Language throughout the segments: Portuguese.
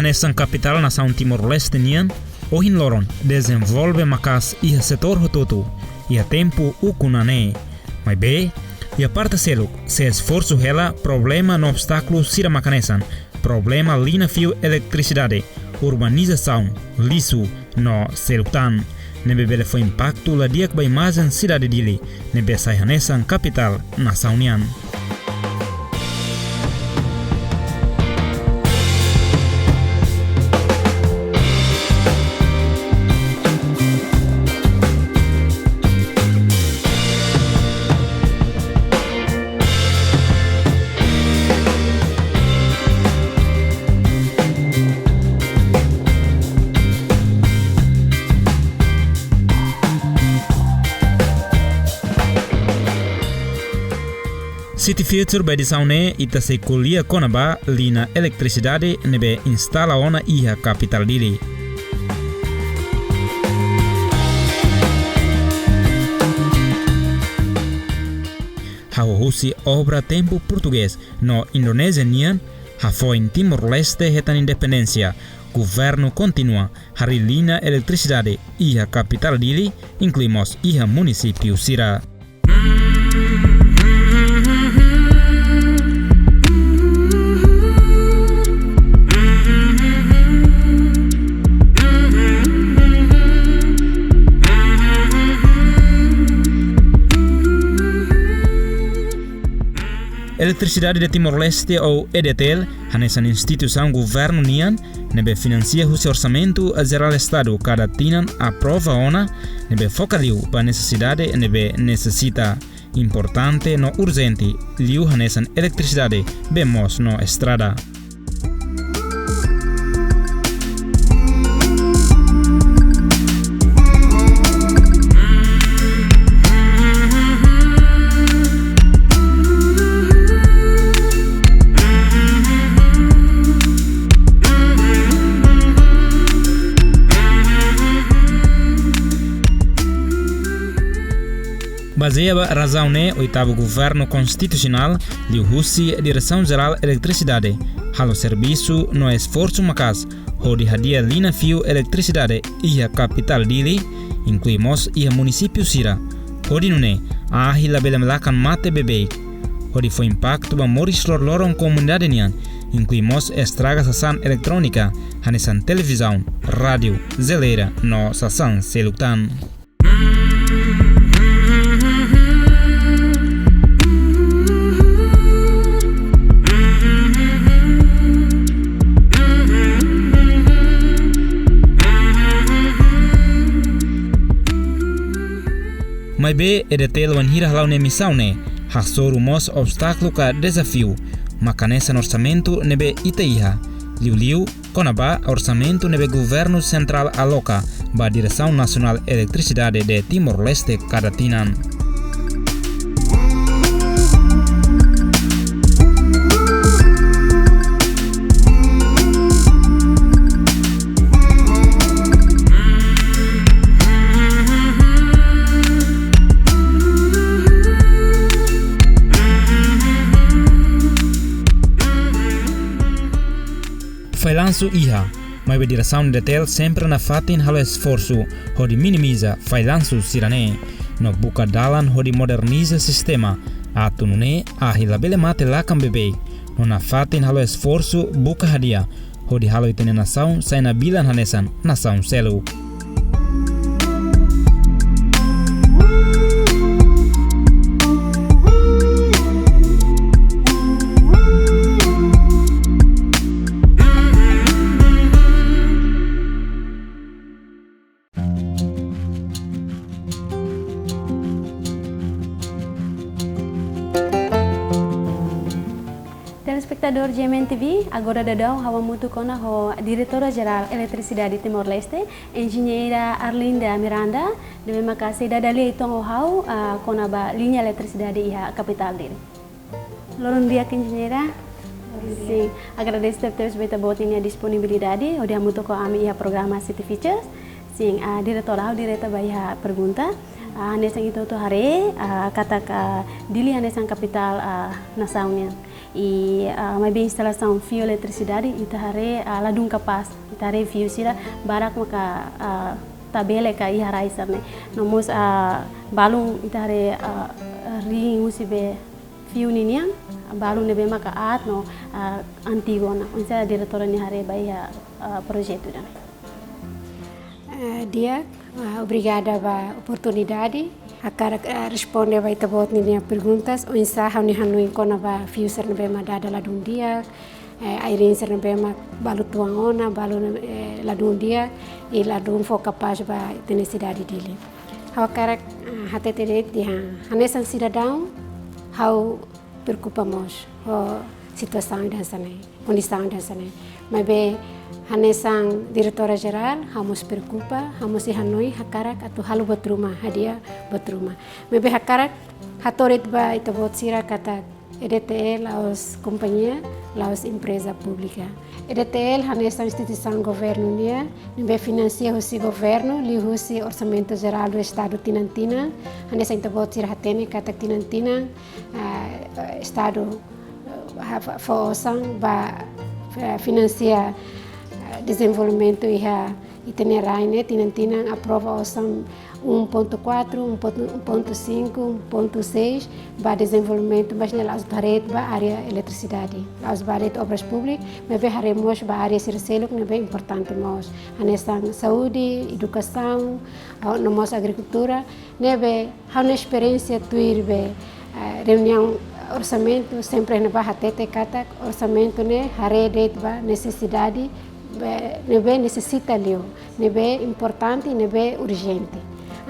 nessa capital nação Timor-Leste nian, ohin loron desenvolve macas iha setor hototo, iha tempo ukunane. Mas bem, ia parte selo, se esforço ela, problema no obstáculo sira macanesan, problema lina fio eletricidade, urbanização, liso, no selutan. Nebe bele foi impacto la dia que vai mais em cidade dele, nebe sai hanesan capital, nação nian. City Future by Edisaun ita se kulia konaba lina eletricidade nebe instala ona iha capital dili. Hahusi obra tempo português no Indonésia nian, ha foi em Timor-Leste hetan independência. Governo continua hari lina eletricidade iha capital dili, incluímos iha município sira. Eletricidade de Timor-Leste ou EDTL, hanesan instituição governo nian, nebe financia o orçamento a geral estado cada tinan aprova ona, nebe focaliu para necessidade nebe necessita. Importante no urgente, liu hanesan eletricidade, bemos no estrada. Baseia a razão ne oitavo governo constitucional liu husi direção geral eletricidade, halo serviço no esforço macas, hodi hadia lina fio eletricidade iha capital dili, incluímos iha município sira, hodi nune ahi la bela melakan mate bebê, hodi foi impacto ba moris loron comunidade nian, incluímos estraga sasan eletrônica, hanesan televisão, rádio, zeleira no sasan selutan. Mas bem, EDTL wan hira halau ne missão ne, hasoru mos obstáculo ka desafio, macanesa no orçamento nebe itaiha, liu konaba orçamento nebe governo central aloca, ba direção nacional eletricidade de Timor-Leste cada tinan. Falhanço iha, mas a direção de EDTL sempre na fatin halo esforço, hodi minimiza falhanço sirane, no buka dalan hodi moderniza sistema, atu nune ahi labele mate lakam bebê, no na fatin halo esforço buka hadia, hodi halo itene nação sai na bilan hanesan nação selu. Telespectador GMNTV, agora dadão hawa mutu kona ho Diretora Geral Eletricidade Timor-Leste, Engenheira Arlinda Miranda, deve makasih dadali itong hau kona ba linha eletricidade iha capital dele. Lorong dia engenheira. Sim, agradeço a telespectador disponibilidade, onde mutu ko ami iha programa City Features. Sim, diretora diretor ba iha pergunta. Hanesang itu tu hare kata dili hanesang capital naçãonya e mais bem instalação fio eletricidade ita hare ladung kapas ita hare fio sira barak maka tabela ka i harai sarne nomos balung ita hare ring usibe fio ninian balung nebe maka at no antigona onsa diretora ni hare bai projeto dan dia obrigada pela oportunidade. A cara responde vai tabot ni minhas perguntas. O ensaio ni hanu incona ba fuser na bema dada lá dum dia. A irin ser na bema balu tuang ona balu lá dum dia e lá dum for capaz ba necessidade dele. A cara hate teret dia hanesan cidadão how preocupamos o situação dan sana, condição dan sana. Mas be hanesang diretora geral hamus preocupa hamus hanoi hakarak atau halu batruma hadia batruma mebe hakarak hatorit ba ito bot sira kata EDTL aos companhia laos empresa pública EDTL hanesang instituição governo nia nebe financia hosi governo li hosi orçamento geral do estado Tinantina hanesang ito bot sira hatene kata Tinantina estado foosang ba financia desenvolvimento e teneraine Tinantina aprova orçam 1.4, 1.5, 1.6 para desenvolvimento mas nela as tarefa ba área eletricidade as baret obras públicas mas be haremos ba área circelo que é bem importante nós nessa saúde educação no nossa agricultura nebe há uma experiência tuir be reunião orçamento sempre na barra tete kata orçamento ne hare ba necessidade nebe necessita leo nebe importante nebe urgente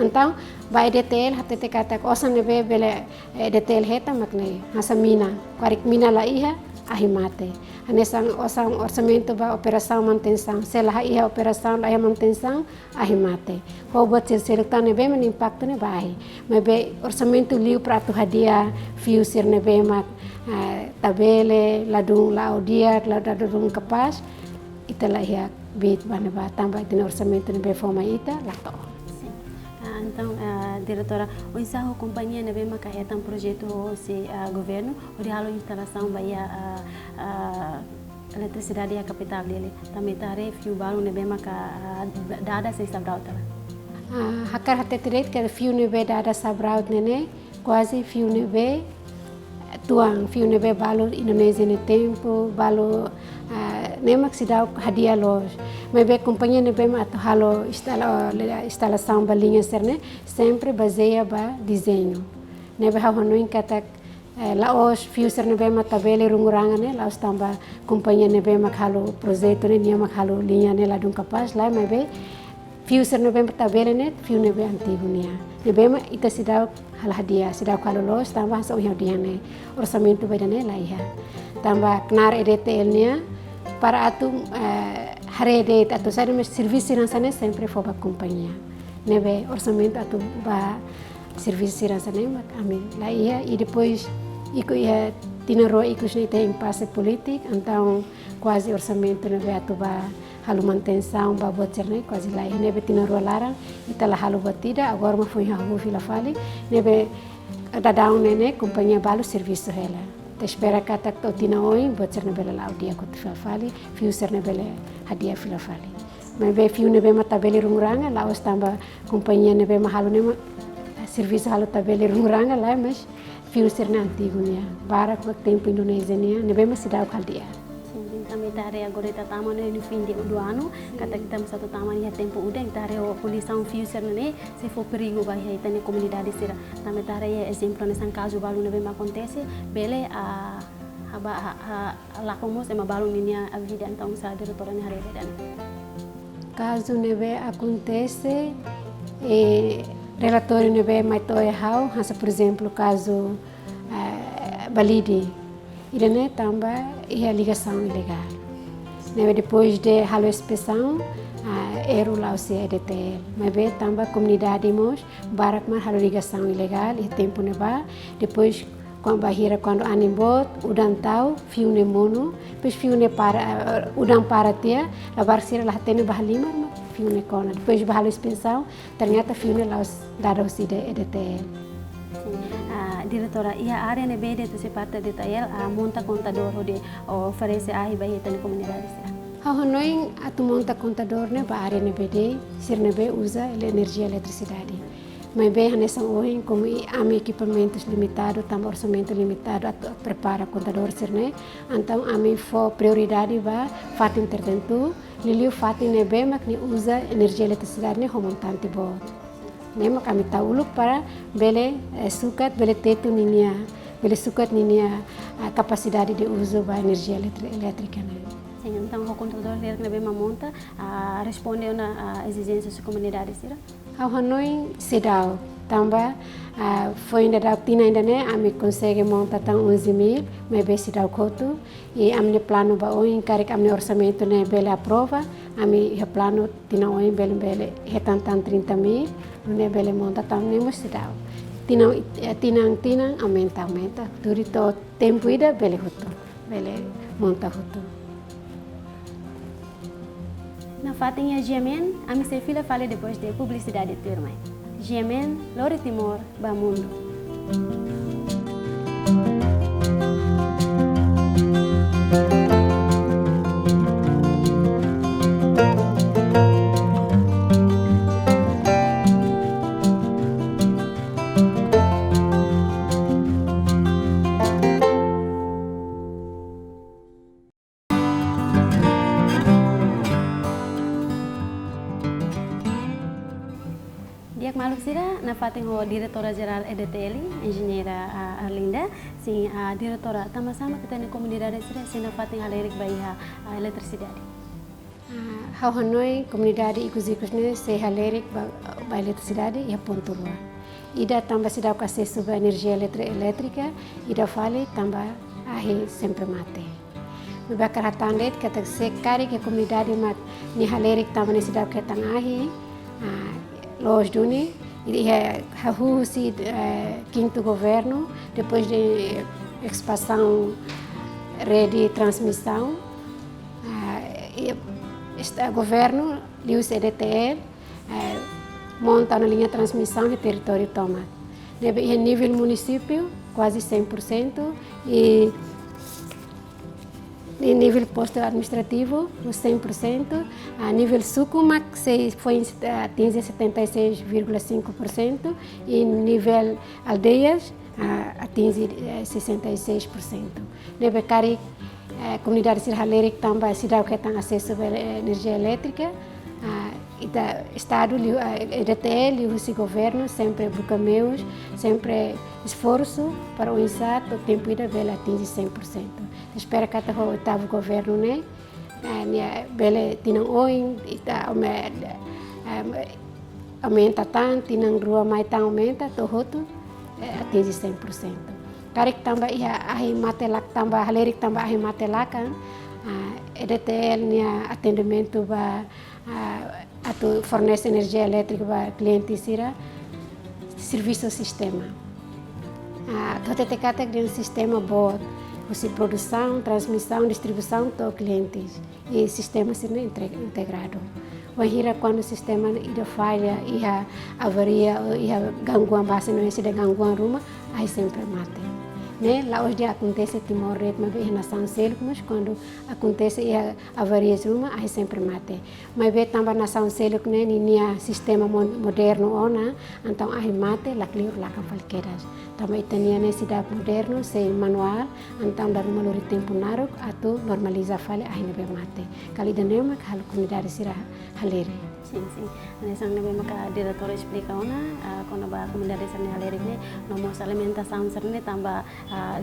então vai EDTL hatete kata osa nebe bele EDTL heta makne hasa mina kwarik mina la iha ahimate hanesang osang orçamento ba operação manutenção sela iha operação la iha manutenção ahimate hobat selekta nebe men impacto ne bai mebe orçamento liu para tu hadia fiusir nebe mak tabele ladung laudia ladung kapas italah ya bit bana ba tambah din orçamento nebe forma ita lato. Então, diretora, o ensaio companhia nebe maka etam projeto se governo o de halo instalação bahia eletricidade a capital dele também tarefa fio balu nebe maka dada se sabraut tala hakar hatetret que fio nebe dada sabraut nene quase fio nebe tuang fio nebe balu Indonesia no tempo balu nemak sidau hadiah los mebe companhia nebe atau halo instalação balinha serne sempre baseia ba desenho nebe hanoin kata laos fuser nebe tabele runguranga ne laos tamba companhia nebe halo projeto ne nia halo linha ne ladung kapas lá mebe fuser nebe tabele ne fiu nebe antigo nia nebe ita sidau hal hadiah sidau halo los tamba so hadiah ne orçamento bedane lá ia tamba knar EDTL nia para atu haredet atau saya mes serviço ransane sempre for ba companhia nebe orçamento atu ba serviço ransane mak ami lá ia e depois iku ia tinaro iku sni tem impasse político então quase orçamento nebe atu ba halu manutenção ba boterne quase lá ia nebe tinaro larang itala halu batida agora ma foi halu filafali nebe dadau nene companhia balu serviço hela te espera kata to tina oi botser na bela laudia ko filafali fuser na bela hadia filafali mebe fiu nebe matabele runguranga laos tamba companhia nebe mahalo ne serviço halo tabele runguranga lá mas fuser na antigo nia barak wak tempo Indonesia nia nebe masidau kaldia kami tare agora ita taman no fim de do ano kata kita satu taman ya tempo udah tare o condição fuser ne se for perigo vai ita ne comunidade sira kami tare exemplo nesse caso balu nebe ma acontece bele a lakomos ema balu ninia a vida então sa diretora ne hare dan caso nebe acontece relatório nebe mai toy how hasa por exemplo caso balidi irene tamba ia ligação ilegal nebe depois de halo inspeção eru lá o EDTL mas be tamba comunidade mos barak mar halo ligação ilegal e tempo neba depois quando animbot, udang tau, fio ne mono, depois fio ne para, udang para tia, lavar sira lah tene bahalimar, fio ne kona, depois bahalo expansão, ternyata fio ne laos dados ide EDTL. Diretora, ia área ne bede tu se parte de tael a monta contador de oferece a ribaita na comunidade. Hanoi atu monta contador ne ba área ne bede, sir ne be usa energia eletricidade. Mas bem nessa hoje como há equipamentos limitados, tam orçamento limitado, prepara contador sir ne, então há for prioridade ba fatin tertentu, liliu fatin ne be mak ni usa energia eletricidade ne homontante bot. Memang kami tahu para bele sukat bele tetu ninia bele sukat ninia capacidade de uso da energia elétrica. Sim, então o controlador dele que bem monta responde a exigências da comunidade, será? Ao Hanoi sedau tambah foi ainda da tina ainda né a me consegue montar tão 11.000 mas bem sedau coto e a me plano ba oi encarrega a me orçamento né bele aprova a me plano tina oi bele retantan 30.000 não bele monta tão nem sedau tinang aumenta durito tempo ida bele hutu bele monta hutu. Na fatinha GMN, a minha filha fala depois de publicidade de turma. GMN, Lore Timor, Bamundo. Maluk sira na fating ho diretora geral EDTL, engenheira Arlinda, sim a diretora sama-sama kita na comunidade sira sim na fating halerik bai a eletricidade. Hau Hanoi comunidade ikus ne se halerik ba eletricidade e ponto rua. Ida tambah sidau ka acesso ba energia elétrica, ida fale tambah ahi sempre mate. Bakar hatandet kata se kari ke comunidade mat ni halerik tambah ni sidau ka tang ahi Los Duni, se quinto governo, depois de expansão rede de transmissão, este governo, o EDTL, monta uma linha de transmissão de território toma. Em nível município, quase 100%, e em nível posto administrativo, 100%, a nível Sucumac foi atinge 76,5% e nível aldeias atinge 66%. Nebe cari comunidade sirhalerik também cidade que tem acesso à energia elétrica, Estado, EDTL e o governo sempre busca meios, sempre esforço para o insato, o tempo de vela atingir 100%. Espero que até o oitavo governo, né, bele tinang oin, aumenta tanto, tinang rua mais tanto aumenta, todo atingir 100%. Karik tambah ahi matelak tambah halerik tambah ahi matelakan, EDTL nia atendimento ba atau fornece energia elétrica para clientes sira serviço sistema. Toda tecata de um sistema bom, você produção, transmissão, distribuição para clientes e sistema sira integrado. Wahira quando o sistema ida falha, ia avaria, ia gangguan base não é se de gangguan rumah, aí sempre mate. Né? Lá hoje acontece Timor Red, mas bem nação Selcos, quando acontece a avaria rumah, aí sempre mate. Mas bem também nação Selcos, né, ninha sistema moderno ona, então aí mate, lá clear lá kan falqueras. Também tinha necessidade moderno, sem manual, então da rumah lori tempo naruk, atau normaliza falha aí nebe mate. Kali danema kalau comunidade sira haleri. Sim. Nesang nabe maka diretor explica ona quando ba comunidade sira haleri ne nomos alimentação sira tambah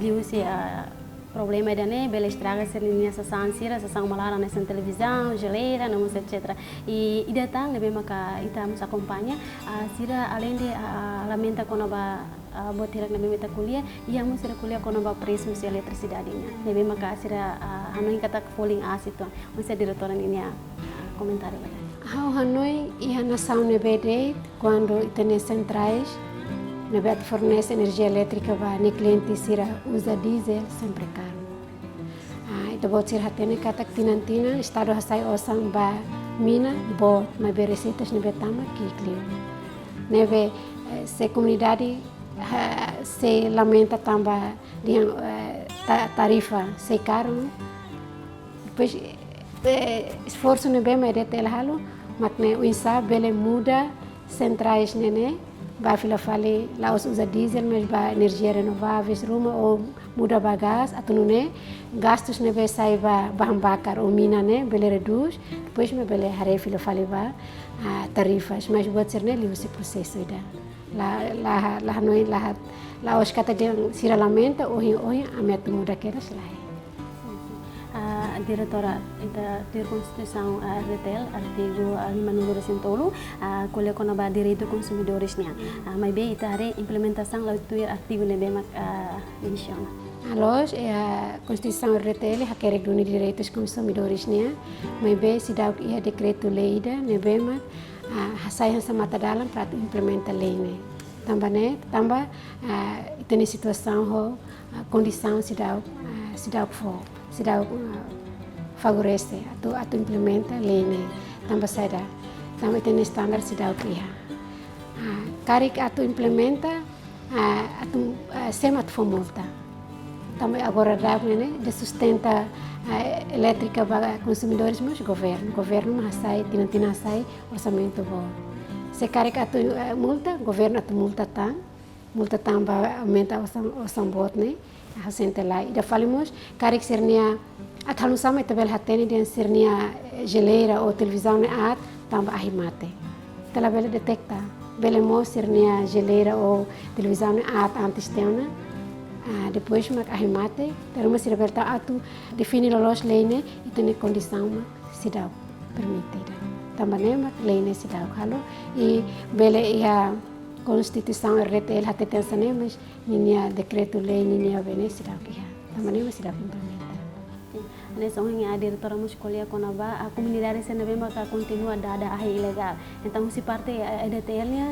liusi problema da né bela estraga ser nessa sansira sessão malara nessa televisão geleira não etc e datang nabe maka itamos acompanha sira além de lamenta quando ba botirak nabe meta kuliah ia musira kuliah quando ba preço de eletricidade nabe maka sira hanoi kata falling as itu musira diretor ini comentário Hanoi ia nação nebede quando itene centrais nebe fornece energia elétrica para o cliente sira usa diesel sempre caro. Então vou dizer hatene kata tinantina estado hasai osam ba mina bo mas be receitas nebe tama que clio. Nebe se comunidade se lamenta tamba tarifa se caro. Depois esforço nebe mas detel halo makne uinsa bele muda centrais nene vai fale lá usa diesel mas ba energia renováveis ruma ou muda ba gás atunune gastos nebe sai ba bahan bakar ou mina ne bele reduz depois me bele hare fale ba tarifas mas buat serne li esse processo ida lá noi lá os kata de sira lamenta oi amet muda keras lá. Diretora da Constituição Retail, artigo 5 kolhe kona ba direito consumidoresnya. Mas bem itare implementação lá do artigo nebe mak menciona. Alós a Constituição Retail hakere duni direitos consumidoresnya. Mas bem se dá o decreto lei da nebe mak hasai mata dalam para implementa lei ne. Tamba itene situação ho condição se dá favorece atau implementa lei ne tamba sada tamba tem standar sidau kia karik atau implementa atau semat multa tamba agora dá ne de sustenta elétrica para consumidores mas governo sai tina sai orçamento bom se karik atau multa governo atau multa tamba aumenta o bot ne hasente lá ida falamos karik sernia at halus sama tabel hatene den sernia geleira ou televisão ne at tamba ahimate tela bele detecta bele mo sernia geleira ou televisão ne at antes teuna depois mak ahimate terus sira belta atu defini lolos leine itene condição mak sidau permitida tamba ne mak leine sidau halo e bele ia Constituição RTL hate tensane mas ninia decreto lei ninia bene sidau kia tamba ne sidau implementa. Nessa hora a diretora muscolia conaba a comunidade se nebe maka continua dada a ilegal. Então se parte EDTL-nya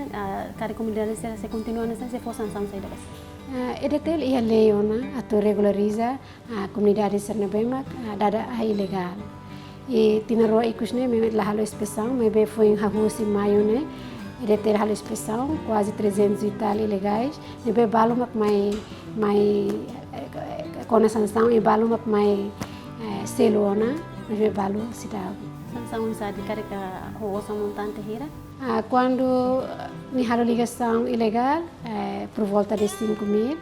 cada comunidade se continua nessa se força sanção sai das. EDTL ia leona atau regulariza a comunidade se nebe maka dada a ilegal. E tinaro ikusne me la halo inspeção me be foi em Rahusi maio ne EDTL halo inspeção quase 300 e tal ilegais nebe balo mak mai com a sanção e balo mak mai selona mas be balo sidau sanção bisa dikarika ho montante hira quando ni halo ligação ilegal por volta de 5.000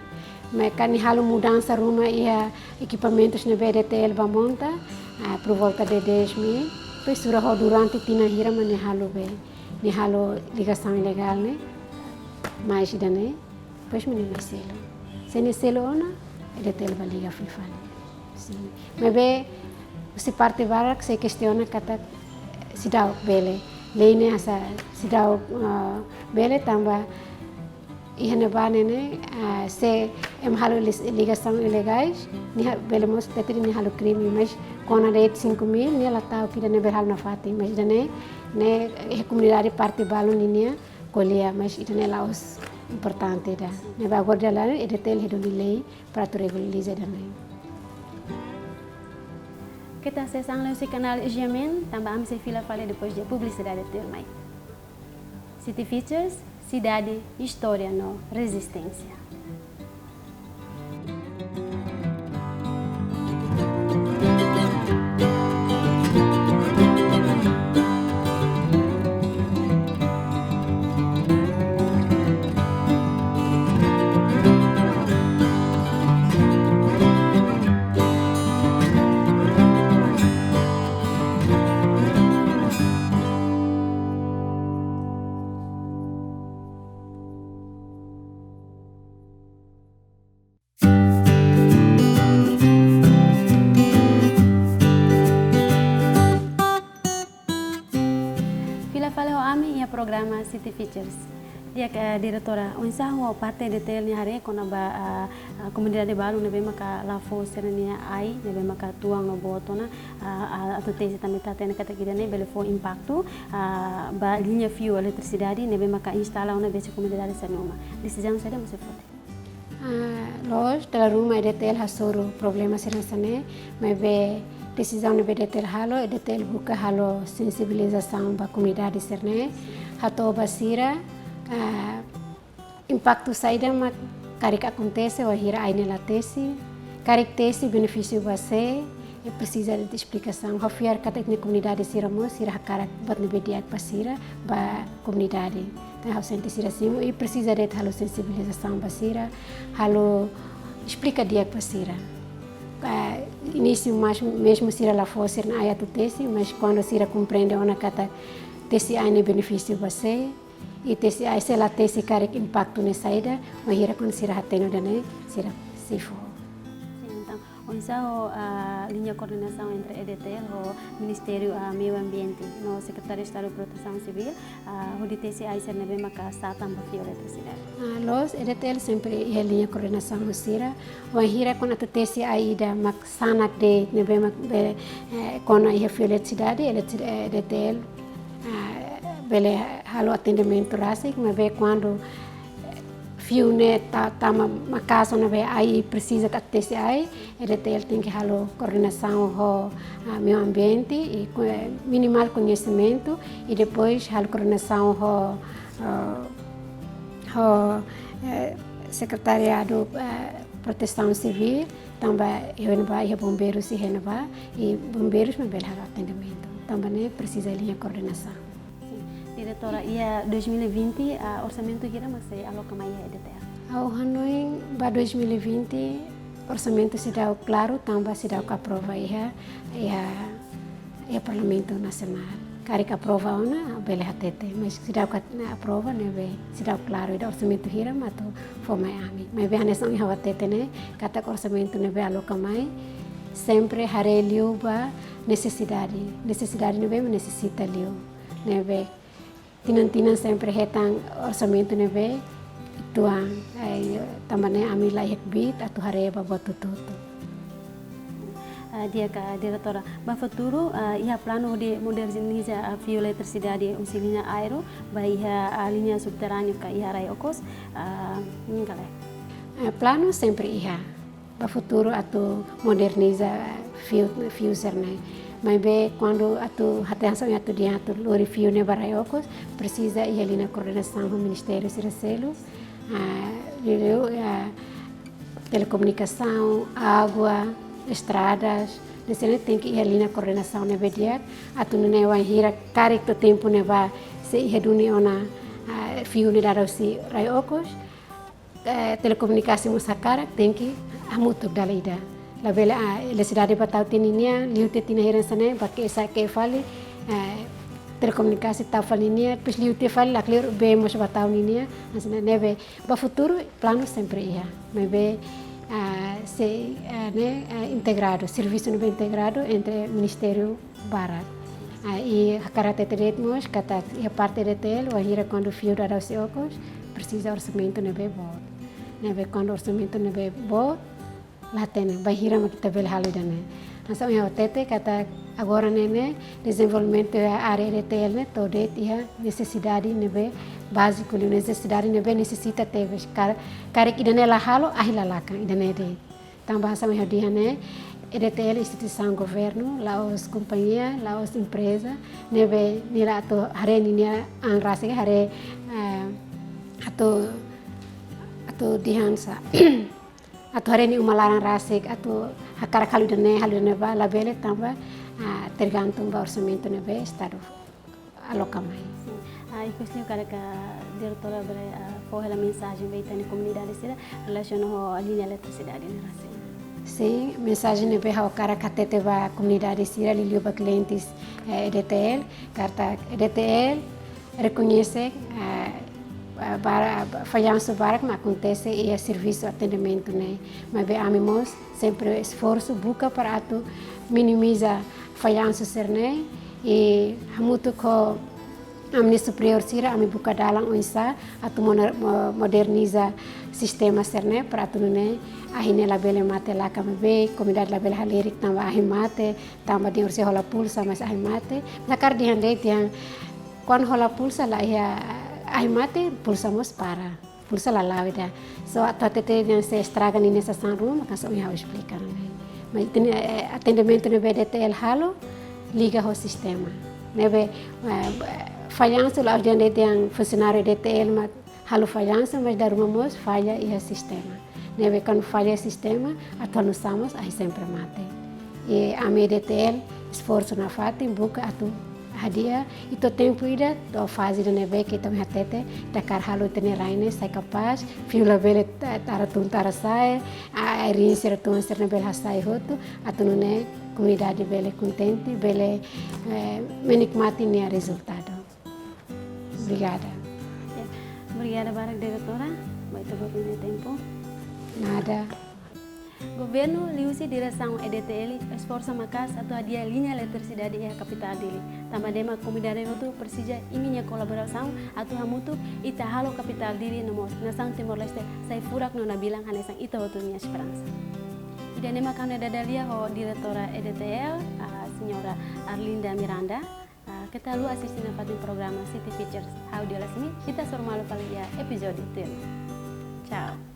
mas kan ni halo mudança ruma ia equipamentos na BDTL ba monta por volta de 10.000 depois surah durante tina hira mas ni halo ligação ilegal ne mais idane depois menino selo se ni selona BDTL ba liga fifane mas be se parte varak se questiona kata sidau bele leine asa sidau bele tamba ihane banene se halo ligação ilegais ni bele mos tetri ni halo crime mas kona rate 5.000 ni latau kida ne berhal na fati mas dane ne comunidade parte balo ninia colia mas itane laos importante da ne ba gorda la edetel hedoli lei para tu regularize dane. Kita acessam o canal GMN, também se fila fala depois de publicidade termai. City Features, cidade, história, no resistência. Programa City Features. Dia diretora, unsa ho parte detail ni hari kona ba komunidade baru nebe maka lafo serenia ai nebe maka tuang no botona atau tesi tamita tena kata kita ne bele fo impacto ba linha fio eletricidade nebe maka instala una base komunidade sanoma. Decisão seria você fote. Nós da rumah detail hasoro problema serasane mebe decisão nebe detail halo detail buka halo sensibilização ba komunidade serne hato basira impacto saída mas carik acontece ou hira aí nela tesi carik tesi benefício você precisa de explicação hofiar kata ni komunidade siramo sira hakarak bat nebediak pasira ba komunidade então a sente sira simo e precisa de halo sensibilização basira halo explica diak pasira início mas mesmo sira lá fosse na área do tesi mas quando sira compreende ona kata tesi aí benefício você e tesi ai se la tesi karek impacto ne saída mas hira quando sira hateno dane sira sifo. Então, onde a linha coordenação entre EDTL e Ministério do Meio Ambiente, no Secretário de Estado de Proteção Civil, o DTC ai ser nebe maka sa tambah fio eletricidade. Los EDTL sempre é linha coordenação no sira, o hira quando a TC ai da mak sanak de nebe mak quando ai fio eletricidade, EDTL bele halo atendimento rasik mas quando fio ne tama makaso na aí precisa que TC ai EDTL tem que halo coordenação ho meio ambiente e minimal conhecimento e depois halo coordenação ho secretariado proteção civil também eu bombeiros e bombeiros me bele halo atendimento também precisa linha coordenação. Diretora, ia 2020 orçamento kira masih aloka mai EDTL. Ao Hanoi ba 2020 orçamento sedau claro tambah sedau ka aprova ia Parlamento Nacional. Kari ka aprova ona bele hatete, mas sedau ka aprova nebe sedau claro ida orçamento hira mato fo mai ami. Mai be hanesang iha watete ne kata orçamento nebe aloka mai sempre hare liu ba necessidade nebe necessita liu nebe tinan sempre hetang orçamento nebe tuang tambane ami layak bit atau hareba botututu. Dia diretora, ba futuro ia plano de modernizar fio eletricidade linha aero, ba ia linha subterrânea ka ia rai okos, ningale. Plano sempre ia, ba futuro atau modernizar fio serne. Mas quando atu hatenção atu dia atu lori fio ne baraiocos precisa ir ali na coordenação do Ministério Ciracelo telecomunicação, água, estradas, nesse tem que ir ali na coordenação ne bediak atu ne vai hira carik to tempo ne va se heduni ona fio ne darosi raiocos telecomunicação sakara tem que amutuk dalida. La vela eletricidade batau tininia liute tina hiran sana bakke esa ke fali telekomunikasi tau falinia pes liute fali la clear be mos batau ninia asna neve ba futuro plano sempre ia mebe se integrado serviço no integrado entre Ministério Barat e karate teretmos kata a parte de tel o hira quando fio da os ocos precisa orçamento neve bot neve quando orçamento neve bot lá tem bahira kita bel halu dane nasa eu tete kata agora nene desenvolvimento área de tel ne todo dia necessidade nebe básico necessidade nebe necessita teves cara que dane la halo ahila laka dane de tambah sama eu dia ne EDTL instituição governo lá os companhia lá os empresa nebe nila to hare ninia angrase hare atau dihansa atau hari ini umalarang rasik atau hakar halu dane ba labele tambah tergantung ba orçamento nebe estado alokamai. Inclusive cara que diretora foi a mensagem feita na comunidade sira relacionado à linha eletricidade na Rasik. Sim, mensagem nebe ha cara katete ba comunidade sira lilio ba clientes EDTL carta EDTL reconhece falhança barak mas acontece e é serviço atendimento né mas bem amigos sempre esforço busca para atu, minimizar falhança ser né e muito com Amni superior sira ami buka dalang oisa atu moderniza sistema serne para atu nune ahine labele mate la kambe comunidade labele halerik tamba ahimate tamba di ursi hola pulsa mas ahimate nakar di hande tiang kon hola pulsa la ya ahimate pulsa mos para pulsa la lavida so atu tete yang se estraga ni nessa room maka so ya explicar mas atendimento no BDTL halo liga ho sistema nebe falhança lá onde tem funcionário DTL mas halo falhança mas dar uma falha e o sistema nebe quando falha o sistema atualizamos aí sempre mate e a minha DTL esforço na fata em busca atu hadia itu tempo ida do fase do nebe que também atete da car halo tem raine sai capaz fiula bele tara tuntara sai a rinser tun ser nebe hasai hotu atu ne comunidade bele contente bele menikmati nia resultado. Obrigada. Obrigada, Barak Diretora. Vai ter pouco tempo. Nada. Governo liusi direção EDTL esforça makas atau hadiah linha eletricidade e a capital dele. Tamadema comunidade itu persija inginnya kolaborasang atau hamutu ita halo capital dele nomos nasang Timor Leste sai furak nona bilang hanesang ita otunya esperança. Ida nema kami dadalia ho diretora EDTL Senhora Arlinda Miranda. Kita lu asisten dapat programa City Features audio resmi kita sormalu paling ya episode itu. Ciao.